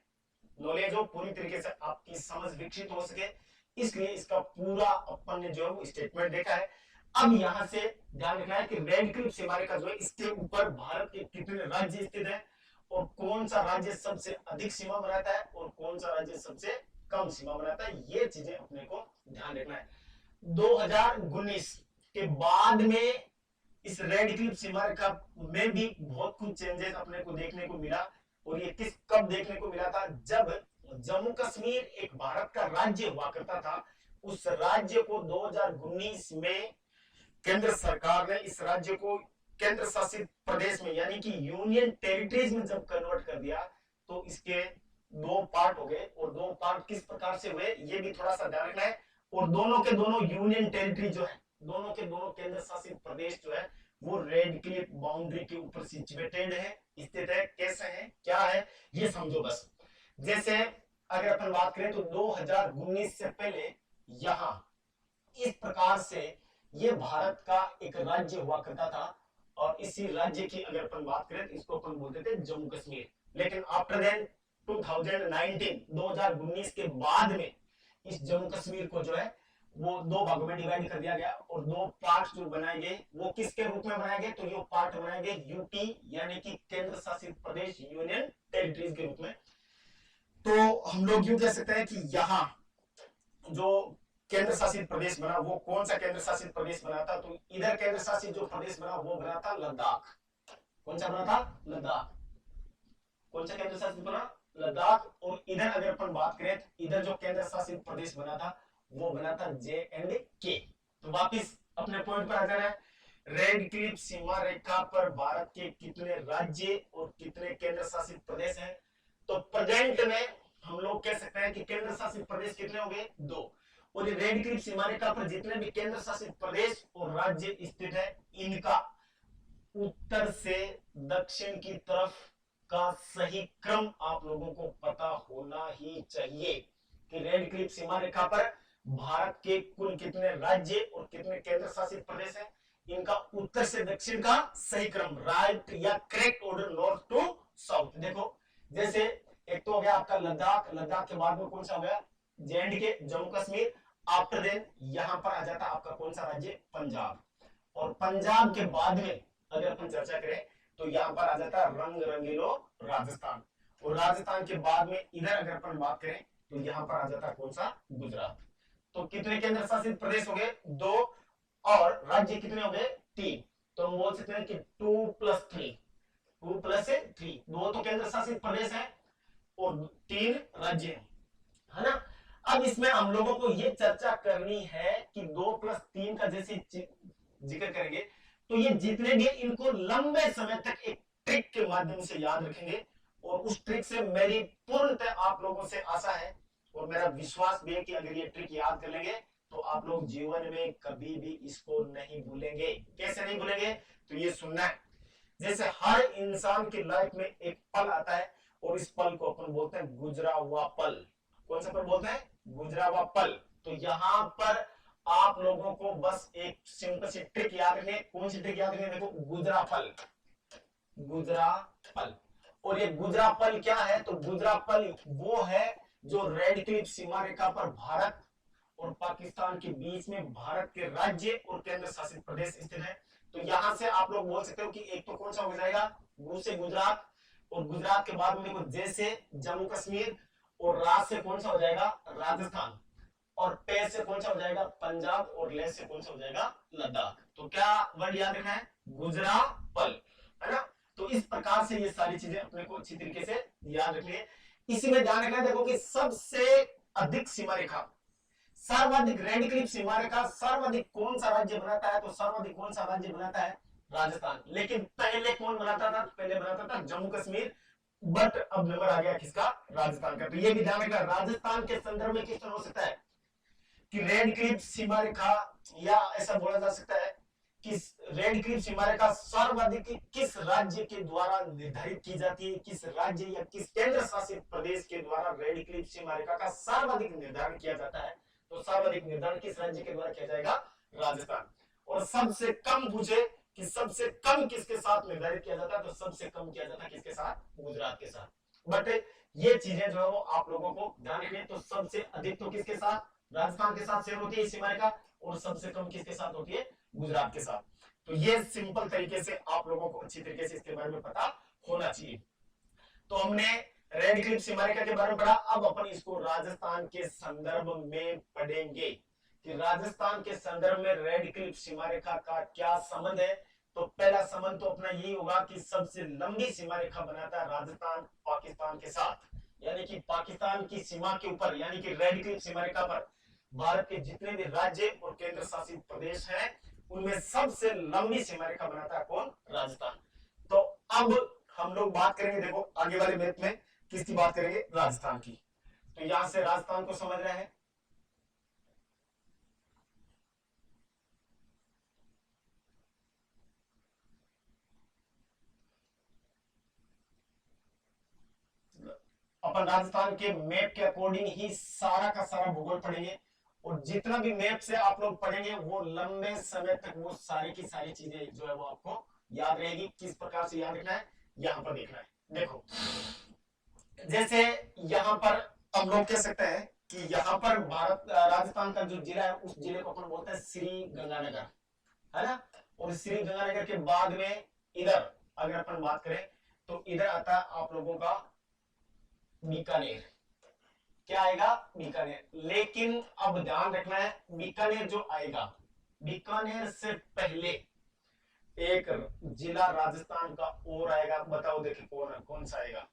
नॉलेज हो, पूरी तरीके से आपकी समझ विकसित हो सके, इसलिए इसका पूरा अपन ने जो है वो स्टेटमेंट देखा है। अब यहां से ध्यान रखना है कि रेड क्लिफ सीमा रेखा जो है इसके ऊपर भारत के कितने राज्य स्थित है, और कौन सा राज्य सबसे अधिक सीमा बनाता है और कौन सा राज्य सबसे कम सीमा बनाता है, ये चीजें अपने को ध्यान रखना है। 2019 के बाद में इस रेड क्लिफ सीमा रेखा में भी बहुत कुछ चेंजेस अपने को देखने को मिला, और ये कब देखने को मिला था? जब जम्मू कश्मीर एक भारत का राज्य हुआ करता था, उस राज्य को 2019 में केंद्र सरकार ने इस राज्य को केंद्र शासित प्रदेश में यानी कि यूनियन टेरिटरीज में जब कन्वर्ट कर दिया, तो इसके दो पार्ट हो गए, और दो पार्ट किस प्रकार से हुए ये भी थोड़ा सा ध्यान रखना है। और दोनों के दोनों यूनियन टेरिटरी जो है, दोनों के दोनों केंद्र शासित प्रदेश जो है वो रेड क्लिफ बाउंड्री के ऊपर सिचुएटेड है, स्थित है। कैसे है, क्या है, ये समझो बस। जैसे अगर अपन बात करें तो 2019 से पहले यहां इस प्रकार से ये भारत का एक राज्य हुआ करता था, और इसी राज्य की अगर अपन बात करें तो इसको अपन बोलते थे जम्मू कश्मीर। लेकिन आफ्टर देन 2019 के बाद में इस जम्मू कश्मीर को जो है वो दो भागों में डिवाइड कर दिया गया, और दो पार्ट जो बनाए गए वो किसके रूप में बनाए गए? तो ये पार्ट बनाए गए यूटी यानी कि केंद्र शासित प्रदेश, यूनियन टेरिटरीज के रूप में। तो हम लोग यूं कह सकते हैं कि यहाँ जो केंद्र शासित प्रदेश बना वो कौन सा केंद्र शासित प्रदेश बना था? तो इधर केंद्र शासित जो प्रदेश बना वो बना था लद्दाख। कौन सा बना था? लद्दाख। कौन सा केंद्र शासित बना? लद्दाख। और इधर अगर अपन बात करें तो इधर जो केंद्र शासित प्रदेश बना था वो बना था J&K। तो वापिस अपने पॉइंट पर आ जाना है, रेड क्लिफ सीमा रेखा पर भारत के कितने राज्य और कितने केंद्र शासित प्रदेश हैं? तो प्रेजेंट में हम लोग कह सकते हैं कि केंद्र शासित प्रदेश कितने हो गए? 2। और ये रेड क्लिफ सीमा रेखा पर जितने भी केंद्र शासित प्रदेश और राज्य स्थित है, इनका उत्तर से दक्षिण की तरफ का सही क्रम आप लोगों को पता होना ही चाहिए कि रेड क्लिफ सीमा रेखा पर भारत के कुल कितने राज्य और कितने केंद्र शासित प्रदेश हैं, इनका उत्तर से दक्षिण का सही क्रम, राइट या correct order north to south. देखो जैसे एक तो हो गया आपका लद्दाख, लद्दाख के बाद में कौन सा हो गया J&K, Jammu Kashmir, after then यहां पर आ जाता आपका कौन सा राज्य, पंजाब, और पंजाब के बाद में अगर अपन चर्चा करें तो यहां पर आ जाता रंग रंगीलो राजस्थान, और राजस्थान के बाद में इधर अगर अपन बात करें तो यहां पर आ जाता कौन सा, गुजरात। तो कितने केंद्र शासित प्रदेश हो गए, 2, और राज्य कितने हो गए, 3। तो हम बोल सकते हैं कि 2+3, 2+3, 2 तो केंद्र शासित प्रदेश है और 3 राज्य है ना। अब इसमें हम लोगों को यह चर्चा करनी है कि 2+3 का जैसे जिक्र करेंगे तो ये जितने भी इनको लंबे समय तक एक ट्रिक के माध्यम से याद रखेंगे, और उस ट्रिक से मेरी पूर्णतः आप लोगों से आशा है और मेरा विश्वास भी है कि अगर ये ट्रिक याद कर लेंगे तो आप लोग जीवन में कभी भी इसको नहीं भूलेंगे। कैसे नहीं भूलेंगे, तो ये सुनना है। जैसे हर इंसान की लाइफ में एक पल आता है और इस पल को अपन बोलते हैं गुजरा हुआ पल। कौन सा पल बोलते हैं, गुजरा हुआ पल। तो यहां पर आप लोगों को बस एक सिंपल सी ट्रिक याद रखनी है। कौन सी ट्रिक याद रखनी है, देखो गुजरा पल, गुजरा पल। और ये गुजरा पल क्या है, तो गुजरा पल वो है जो रेड क्लिफ सीमा रेखा पर भारत और पाकिस्तान के बीच में भारत के राज्य और केंद्र शासित प्रदेश स्थित है। तो यहां से आप लोग बोल सकते हो कि एक तो कौन सा हो जाएगा, गु से गुजरात, और गुजरात के बाद में देखो जे से जम्मू कश्मीर, और रा से कौन सा हो जाएगा, राजस्थान, और पे से कौन सा हो जाएगा, पंजाब, और ले से कौन सा हो जाएगा, लद्दाख। तो क्या वर्ड याद रखना है, गुजरा पल, है ना। तो इस प्रकार से ये सारी चीजें अपने को अच्छी तरीके से याद रखनी है। इसी में ध्यान रखना है, देखो कि सबसे अधिक सीमा रेखा, सर्वाधिक रेड क्लिफ सीमा रेखा सर्वाधिक कौन सा राज्य बनाता है, तो सर्वाधिक कौन सा राज्य बनाता है, राजस्थान। लेकिन पहले कौन बनाता था, पहले बनाता था जम्मू कश्मीर, बट अब नंबर आ गया किसका, राजस्थान का। तो ये भी ध्यान रखना, राजस्थान के संदर्भ में किस तरह हो सकता है कि रेड क्लिफ सीमा रेखा, या ऐसा बोला जा सकता है कि रेड क्लिफ सीमा रेखा सर्वाधिक किस राज्य के द्वारा निर्धारित की जाती है, किस राज्य या किस केंद्र शासित प्रदेश के द्वारा रेड क्लिफ सीमा रेखा का सर्वाधिक निर्धारण किया जाता है। तो सर्वाधिक निर्धारण किस राज्य के द्वारा किया जाएगा, राजस्थान। और सबसे कम पूछे कि सबसे कम किसके साथ निर्धारित किया जाता है, तो सबसे कम किया जाता है किसके साथ, गुजरात के साथ। बट ये चीजें जो है वो आप लोगों को ध्यान रखनी। तो सबसे अधिक तो किसके साथ, राजस्थान के साथ शेयर होती है सीमा रेखा, और सबसे कम किसके साथ होती है, गुजरात के साथ। तो ये सिंपल तरीके से आप लोगों को अच्छी तरीके से इसके बारे में पता होना चाहिए। तो हमने रेड क्लिफ सीमा रेखा के बारे में पढ़ा, अब अपन इसको राजस्थान के संदर्भ में पढ़ेंगे कि राजस्थान के संदर्भ में रेड क्लिफ सीमा रेखा का क्या संबंध है। तो पहला संबंध तो अपना ये होगा कि सबसे लंबी सीमा रेखा बनाता है राजस्थान पाकिस्तान के साथ, यानी कि पाकिस्तान की सीमा के ऊपर, यानी कि रेड क्लिफ सीमा रेखा पर भारत के जितने भी राज्य और केंद्र शासित प्रदेश हैं उनमें सबसे लंबी सीमा रेखा बनाता है कौन, राजस्थान। तो अब हम लोग बात करेंगे, देखो आगे वाले मैप में किसकी बात करेंगे, राजस्थान की। तो यहां से राजस्थान को समझ रहे हैं, अपन राजस्थान के मैप के अकॉर्डिंग ही सारा का सारा भूगोल पढ़ेंगे, और जितना भी मैप से आप लोग पढ़ेंगे वो लंबे समय तक वो सारी की सारी चीजें जो है वो आपको याद रहेगी। किस प्रकार से याद रखना है, यहां पर देखना है। देखो जैसे यहां पर हम लोग कह सकते हैं कि यहां पर भारत राजस्थान का जो जिला है उस जिले को अपन बोलते हैं श्री गंगानगर, है ना। और श्री गंगानगर के बाद में इधर अगर अपन बात करें तो इधर आता है आप लोगों का बीकानेर। क्या आएगा, बीकानेर। लेकिन अब ध्यान रखना है, बीकानेर जो आएगा, बीकानेर से पहले एक जिला राजस्थान का और आएगा। बताओ देखिए कौन कौन सा आएगा,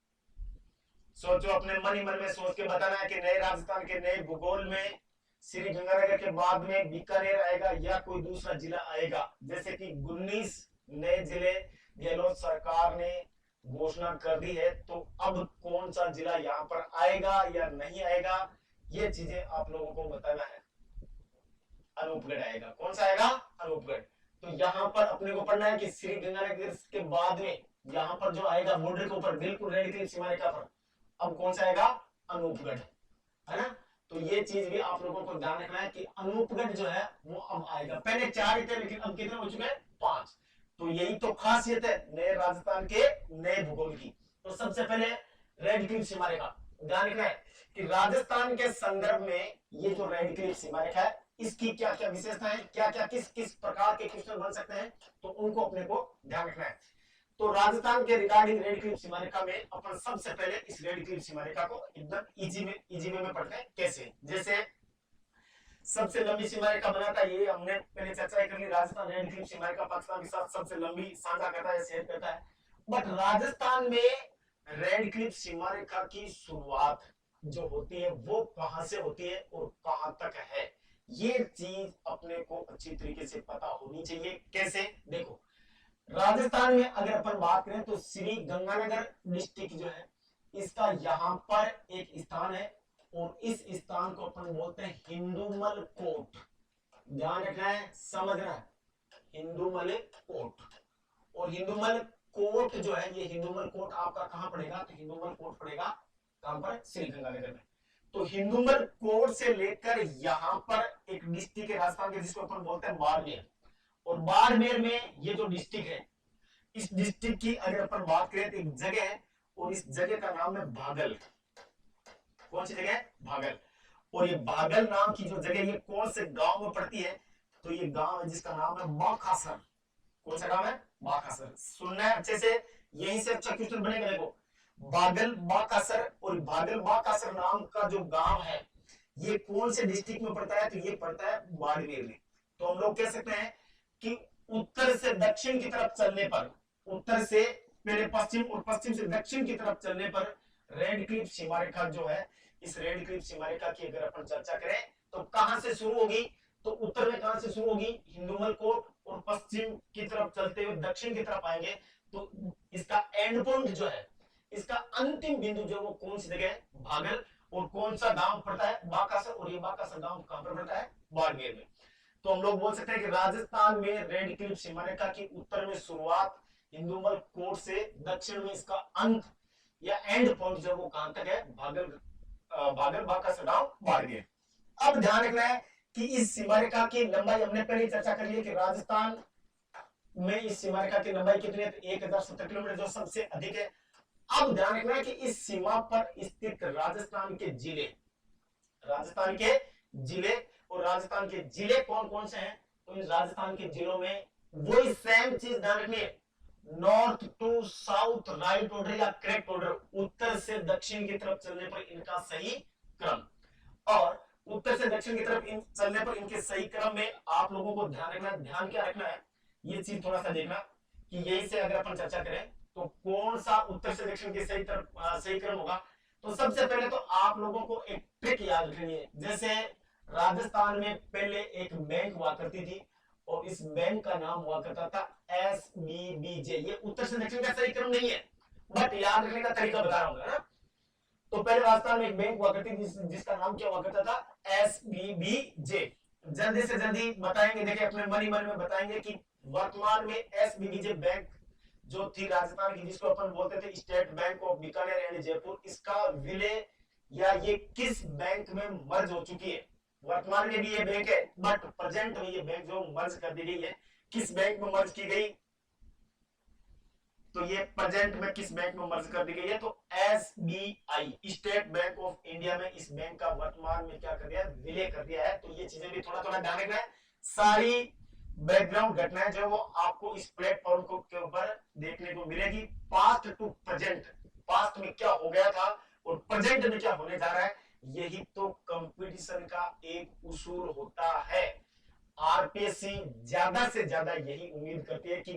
सोचो अपने मन ही मन में सोच के बताना है कि नए राजस्थान के नए भूगोल में श्री गंगानगर के बाद में बीकानेर आएगा या कोई दूसरा जिला आएगा। जैसे कि 19 नए जिले गहलोत सरकार ने घोषणा कर दी है, तो अब कौन सा जिला यहाँ पर आएगा या नहीं आएगा, ये चीजें आप लोगों को बताना है। अनूपगढ़ आएगा। कौन सा आएगा? अनूपगढ़। तो यहाँ पर अपने को पढ़ना है कि श्री गंगानगर के बाद में यहाँ पर जो आएगा बॉर्डर के ऊपर बिल्कुल रेड क्लिफ सीमा रेखा पर, अब कौन सा आएगा? अनूपगढ़, है ना। तो ये चीज भी आप लोगों को ध्यान रखना है कि अनूपगढ़ जो है वो अब आएगा। पहले 4 ही थे लेकिन अब कितने हो चुके हैं? 5। तो यही तो खासियत है नए राजस्थान के नए भूगोल की। तो सबसे पहले रेड क्लिफ सीमा रेखा ध्यान रखना है कि राजस्थान के संदर्भ में ये जो रेड क्लिफ सीमा रेखा है इसकी क्या क्या विशेषताएं, क्या क्या किस किस प्रकार के क्वेश्चन बन सकते हैं, तो उनको अपने को ध्यान रखना है। तो राजस्थान के रिगार्डिंग रेड क्लिफ सीमा रेखा में अपन सबसे पहले इस रेड क्लिफ सीमा रेखा को एकदम इजी वे में पढ़ते हैं। कैसे? जैसे सबसे लंबी सीमा रेखा बनाता है, ये हमने पहले चर्चा कर ली, राजस्थान रेड क्लिफ सीमा रेखा पाकिस्तान के साथ सबसे लंबी साझा करता है, शेयर करता है। बट राजस्थान में रेड क्लिफ सीमा रेखा की शुरुआत जो होती है वो कहां से होती है और कहां तक है, ये चीज अपने को अच्छी तरीके से पता होनी चाहिए। कैसे? देखो, राजस्थान में अगर अपन बात करें तो श्री गंगानगर डिस्ट्रिक्ट जो है इसका यहां पर एक स्थान है और इस स्थान को अपन बोलते हैं हिंदूमल कोट। ध्यान रखना है, समझना है, हिंदूमल कोट। और हिंदूमल कोट जो है ये हिंदूमल कोट आपका कहां पड़ेगा? तो हिंदूमल कोट पड़ेगा कहां पर? श्री गंगानगर में। तो हिंदूमल कोट से लेकर यहां पर एक डिस्ट्रिक्ट है राजस्थान के जिसको अपन बोलते हैं बाड़मेर। और बाड़मेर में ये जो डिस्ट्रिक्ट है इस डिस्ट्रिक्ट की अगर अपन बात करें तो एक जगह है और इस जगह का नाम है भागल। कौन सी जगह है? भागल। और ये भागल नाम की जो जगह ये कौन से गांव में पड़ती है? तो ये गांव है जिसका नाम है बाखासर। कौन सा गांव है? बाखासर। सुनना है अच्छे से, यहीं से अच्छा क्वेश्चन बनेगा। देखो, भागल बाखासर, और भागल बाखासर नाम का जो गांव है ये कौन से डिस्ट्रिक्ट में पड़ता है? तो ये पड़ता है बाड़मेर में। तो हम लोग कह सकते हैं कि उत्तर से दक्षिण की तरफ चलने पर, उत्तर से पहले पश्चिम और पश्चिम से दक्षिण की तरफ चलने पर रेड क्लिफ सीमा रेखा जो है, इस रेड क्लिफ सीमा रेखा की अगर अपन चर्चा करें तो कहां से शुरू होगी? तो उत्तर में कहां से शुरू होगी? हिंदूमल कोट, और पश्चिम की तरफ चलते हुए दक्षिण की तरफ आएंगे तो इसका एंड पॉइंट जो है, इसका अंतिम बिंदु जो वो कौन सी जगह है? भागल। और कौन सा गांव पड़ता है? बाकासर। और ये बाकासर गांव कहां पर पड़ता है? बाड़मेर में। तो हम लोग बोल सकते हैं कि राजस्थान में रेड क्लिफ सीमा रेखा की उत्तर में शुरुआत हिंदूमल कोट से, दक्षिण में इसका अंत या एंड पॉइंट जो वो कहां तक है? भागल बाकासर गांव बाड़मेर। अब ध्यान रखना है कि इस सीमा रेखा की लंबाई हमने पहले चर्चा कर ली कि राजस्थान में इस सीमा रेखा की लंबाई कितनी है? 1070 किलोमीटर, जो सबसे अधिक है। अब ध्यान रखना है कि इस सीमा पर स्थित राजस्थान के जिले, राजस्थान के जिले, और राजस्थान के जिले कौन कौन से हैं? तो इस राजस्थान के जिलों में वही सेम चीज ध्यान रखनी है, north to south right order या करेक्ट ऑर्डर, उत्तर से दक्षिण की तरफ चलने पर इनका सही क्रम। और उत्तर से दक्षिण की तरफ चलने पर इनके सही क्रम में आप लोगों को ध्यान रखना है। ध्यान क्या रखना है? ये चीज थोड़ा सा देखना कि यही से अगर अपन चर्चा करें तो कौन सा उत्तर से दक्षिण के सही तरफ सही क्रम होगा। तो सबसे पहले तो आप लोगों को एक ट्रिक याद रखनी है। जैसे राजस्थान में पहले एक बैंक हुआ करती थी और इस बैंक का नाम हुआ करता था SBBJ। ये उत्तर से दक्षिण का सही क्रम नहीं है, बट याद रखने का तरीका बता रहा हूं ना। तो पहले राजस्थान में एक बैंक हुआ करती थी जिसका नाम क्या हुआ करता था? SBBJ। जल्दी से जल्दी बताएंगे, देखिए अपने मन में बताएंगे कि वर्तमान में SBBJ बैंक जो थी राजस्थान की, जिसको अपन बोलते थे state bank of Bikaner and Jaipur, इसका विलय या ये किस बैंक में मर्ज हो चुकी है? वर्तमान में भी ये बैंक है बट प्रेजेंट में ये बैंक जो मर्ज कर दी गई है, किस बैंक में मर्ज की गई? तो ये प्रेजेंट में किस बैंक में मर्ज कर दी गई है? तो SBI, state bank of India में इस बैंक का वर्तमान में क्या कर दिया? विलय कर दिया है। तो ये चीजें भी थोड़ा थोड़ा ध्यान रखना है। सारी बैकग्राउंड घटनाएं जो वो आपको इस प्लेटफॉर्म के ऊपर देखने को मिलेगी। पास्ट टू प्रेजेंट, पास्ट में क्या हो गया था और प्रेजेंट में क्या होने जा रहा है, यही तो कंपटीशन का एक उसूल होता है। आरपीएससी ज्यादा से ज्यादा यही उम्मीद करती है कि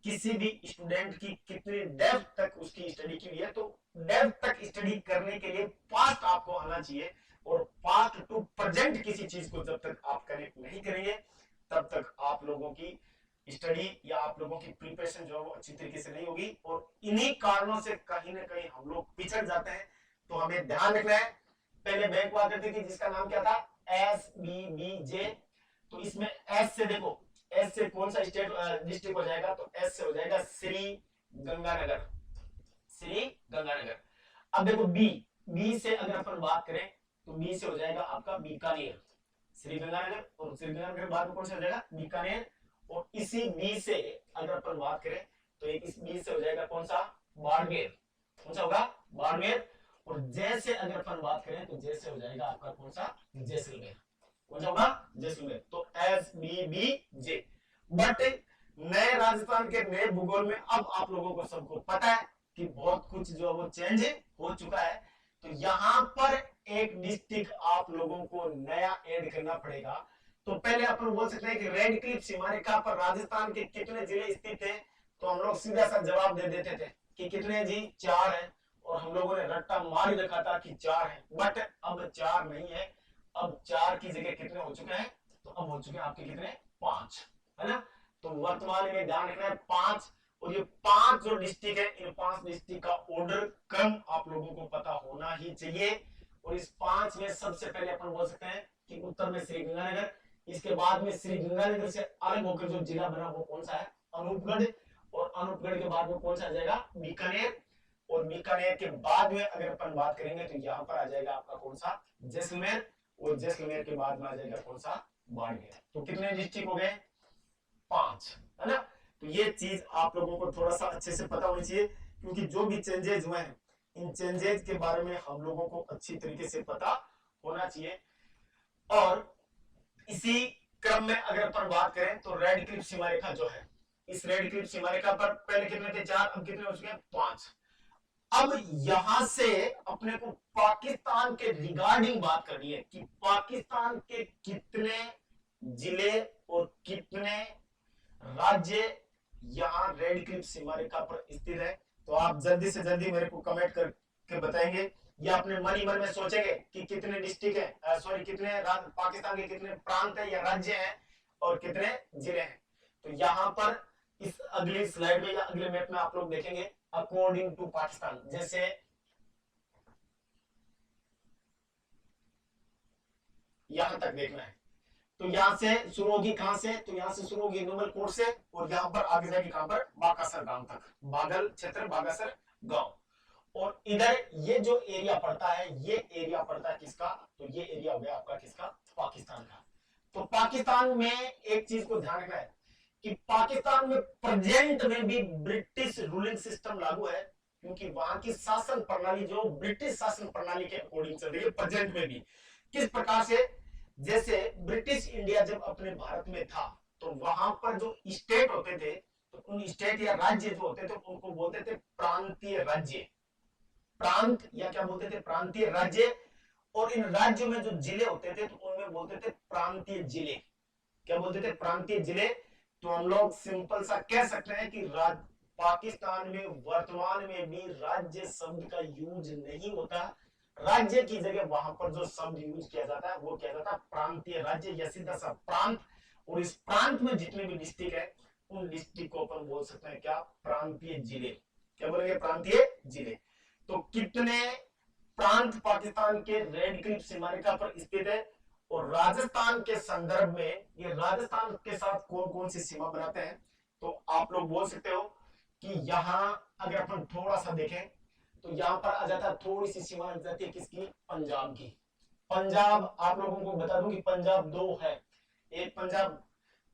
किसी भी स्टूडेंट की कितनी डेप्थ तक उसकी स्टडी की हुई है। तो डेप्थ तक स्टडी करने के लिए पास्ट आपको आना चाहिए, और पास्ट टू प्रेजेंट किसी चीज को जब तक आप कनेक्ट नहीं करेंगे तब तक आप लोगों की स्टडी या आप लोगों की प्रिपरेशन जो है वो अच्छी तरीके से नहीं होगी, और इन्हीं कारणों से कहीं ना कहीं हम लोग पिछड़ जाते हैं। तो हमें ध्यान रखना है, पहले बैंक हुआ करती थी जिसका नाम क्या था? SBBJ। तो इसमें एस से देखो, एस से कौन सा स्टेट डिस्ट्रिक्ट हो जाएगा, तो एस से हो जाएगा श्री गंगानगर, श्री गंगानगर। अब देखो बी, बी से अगर अपन बात करें तो बी से हो जाएगा आपका बीकानेर, श्री गंगानगर, और श्री गंगानगर के बाद में कौन सा हो जाएगा बीकानेर। और इसी बी से अगर अपन बात करें तो एक इस बी से हो जाएगा कौन सा, बाड़मेर, कौन सा होगा, बाड़मेर। और जे से अगर अपन बात करें तो जे से हो जाएगा आपका कौन सा, जैसलमेर, कौन सा होगा, जैसलमेर। तो S B B J. But नए राजस्थान के नए भूगोल में अब आप लोगों को सबको पता है कि बहुत कुछ जो है वो चेंज हो चुका है। तो यहां पर एक डिस्ट्रिक्ट आप लोगों को नया ऐड करना पड़ेगा। तो पहले अपन बोल सकते हैं कि रेड क्लिफ सीमारेखा पर राजस्थान के कितने जिले स्थित हैं, तो हम लोग सीधा सा जवाब दे देते थे कि कितने जी, 4 है, और हम लोगों ने रट्टा मार ही रखा था कि 4 है। बट अब 4 नहीं है, अब 4 की जगह कितने हो चुके हैं, तो अब हो चुके हैं आपके कितने, 5, है ना। तो वर्तमान में ध्यान रखना है 5। और ये 5 जो डिस्ट्रिक्ट है, इन 5 डिस्ट्रिक्ट का ऑर्डर क्रम आप लोगों को पता होना ही चाहिए। और इस 5 में सबसे पहले अपन बोल सकते हैं कि उत्तर में श्री गंगानगर, इसके बाद में श्री गंगानगर से अलग होकर जो जिला बना वो कौन सा है, अनूपगढ़, और अनूपगढ़ के बाद में कौन सा आ जाएगा, बीकानेर, और बीकानेर के बाद में अगर अपन बात करेंगे तो यहाँ पर आ जाएगा आपका कौन सा, जैसलमेर, और जैसलमेर के बाद में आ जाएगा कौन सा, बाड़मेर। तो कितने डिस्ट्रिक्ट हो गए, 5, है ना। तो ये चीज आप लोगों को थोड़ा सा अच्छे से पता होनी चाहिए, क्योंकि जो भी चेंजेस हुए हैं इन चेंजेस के बारे में हम लोगों को अच्छी तरीके से पता होना चाहिए। और इसी क्रम में अगर अपन बात करें तो रेड क्लिफ सीमारेखा जो है, इस रेड क्लिफ सीमारेखा पर पहले कितने थे, 4, अब कितने हो चुके हैं, 5। अब यहां से अपने को पाकिस्तान के रिगार्डिंग बात करनी है कि पाकिस्तान के कितने जिले और कितने राज्य यहां रेड क्लिफ सीमारेखा पर स्थित है। तो आप जल्दी से जल्दी मेरे को कमेंट करके बताएंगे, या अपने मन ही मन में सोचेंगे कि कितने डिस्ट्रिक्ट है, सॉरी कितने पाकिस्तान के कितने प्रांत है या राज्य हैं और कितने जिले हैं। तो यहां पर इस अगली स्लाइड में या अगले मैप में आप लोग देखेंगे अकॉर्डिंग टू पाकिस्तान, जैसे यहां तक देखना है। तो यहां से शुरू होगी, कहां से, तो यहां से शुरू होगी नूमलकोट से, और यहां पर आगे जाएगी कहां पर, बाकासर गांव तक, बागल क्षेत्र बागासर गांव। और इधर ये जो एरिया पड़ता है, ये एरिया पड़ता है किसका, तो ये एरिया हो गया आपका किसका, पाकिस्तान का। तो पाकिस्तान में एक चीज को ध्यान रखना है कि पाकिस्तान में प्रेजेंट में भी ब्रिटिश रूलिंग सिस्टम लागू है, क्योंकि वहां की शासन प्रणाली जो ब्रिटिश शासन प्रणाली के अकॉर्डिंग चल रही है प्रेजेंट में भी। किस प्रकार से, जैसे ब्रिटिश इंडिया जब अपने भारत में था तो वहां पर जो स्टेट होते थे, तो उन स्टेट या राज्य जो होते थे उनको बोलते थे प्रांतीय राज्य, प्रांत या क्या बोलते थे, प्रांतीय राज्य। और इन राज्यों में जो जिले होते थे तो उनमें बोलते थे प्रांतीय जिले, क्या बोलते थे, प्रांतीय जिले। तो हम लोग सिंपल सा कह सकते हैं कि पाकिस्तान में वर्तमान में भी राज्य शब्द का यूज नहीं होता, राज्य की जगह वहां पर जो शब्द यूज किया जाता है वो किया जाता है प्रांतीय राज्य या सीधा सा प्रांत। और इस प्रांत में जितने भी डिस्ट्रिक्ट है उन डिस्ट्रिक्ट को अपन बोल सकते हैं क्या, प्रांतीय जिले, क्या बोलेंगे, प्रांतीय जिले। तो कितने प्रांत पाकिस्तान के रेड क्लिफ सीमारेखा पर स्थित है, और राजस्थान के संदर्भ में ये राजस्थान के साथ कौन कौन सी सीमा बनाते हैं, तो आप लोग बोल सकते हो कि यहां अगर अपन थोड़ा सा देखें तो यहां पर आ जाता है, थोड़ी सी सीमा लग जाती है किसकी, पंजाब की। पंजाब आप लोगों को बता दूं कि पंजाब 2 है, एक पंजाब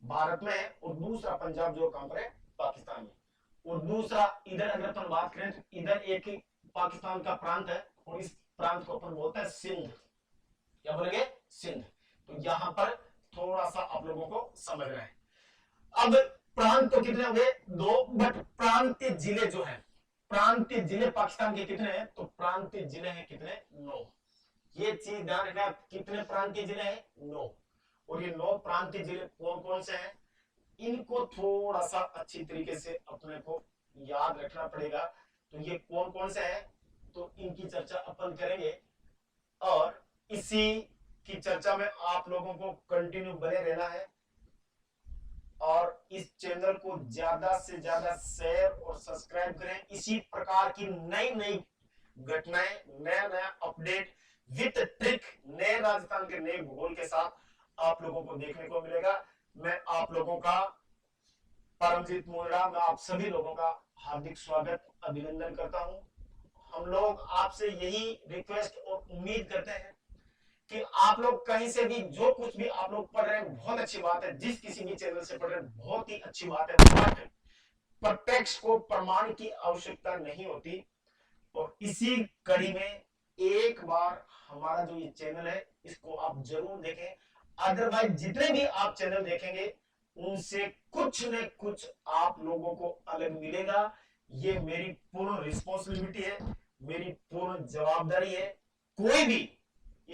भारत में है और दूसरा पंजाब जो कहां पर है, पाकिस्तान में। और दूसरा इधर अगर अपन बात करें तो इधर एक पाकिस्तान का प्रांत है और इस प्रांत को अपन बोलते हैं सिंध, क्या बोलेंगे, सिंध। तो यहां पर थोड़ा सा आप लोगों को समझना है। अब प्रांत तो कितने हो गए, 2, बट प्रांतीय जिले जो है, प्रांतीय जिले पाकिस्तान के कितने हैं, तो प्रांतीय जिले हैं कितने, 9। ये चीज ध्यान रखना, कितने प्रांतीय जिले हैं, 9। और ये 9 प्रांतीय जिले कौन कौन से हैं, इनको थोड़ा सा अच्छी तरीके से अपने को याद रखना पड़ेगा। तो ये कौन कौन से हैं, तो इनकी चर्चा अपन करेंगे, और इसी की चर्चा में आप लोगों को कंटिन्यू बने रहना है। और इस चैनल को ज्यादा से ज्यादा शेयर और सब्सक्राइब करें। इसी प्रकार की नई नई घटनाएं, नया नया अपडेट विद ट्रिक, नए राजस्थान के नए भूगोल के साथ आप लोगों को देखने को मिलेगा। मैं आप लोगों का परमजीत मुंडा, मैं आप सभी लोगों का हार्दिक स्वागत अभिनंदन करता हूं। हम लोग आपसे यही रिक्वेस्ट और उम्मीद करते हैं कि आप लोग कहीं से भी जो कुछ भी आप लोग पढ़ रहे हैं बहुत अच्छी बात है, जिस किसी भी चैनल से पढ़ रहे हैं बहुत ही अच्छी बात है, बट प्रत्यक्ष को प्रमाण की आवश्यकता नहीं होती। और इसी कड़ी में एक बार हमारा जो ये चैनल है इसको आप जरूर देखें। अदरवाइज जितने भी आप चैनल देखेंगे उनसे कुछ न कुछ आप लोगों को अलग मिलेगा। ये मेरी पूर्ण रिस्पॉन्सिबिलिटी है, मेरी पूर्ण जवाबदारी है। कोई भी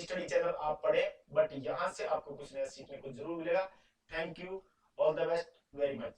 स्टडी चैनल आप पढ़े, बट यहां से आपको कुछ नया सीखने को जरूर मिलेगा। Thank you, all the best very much.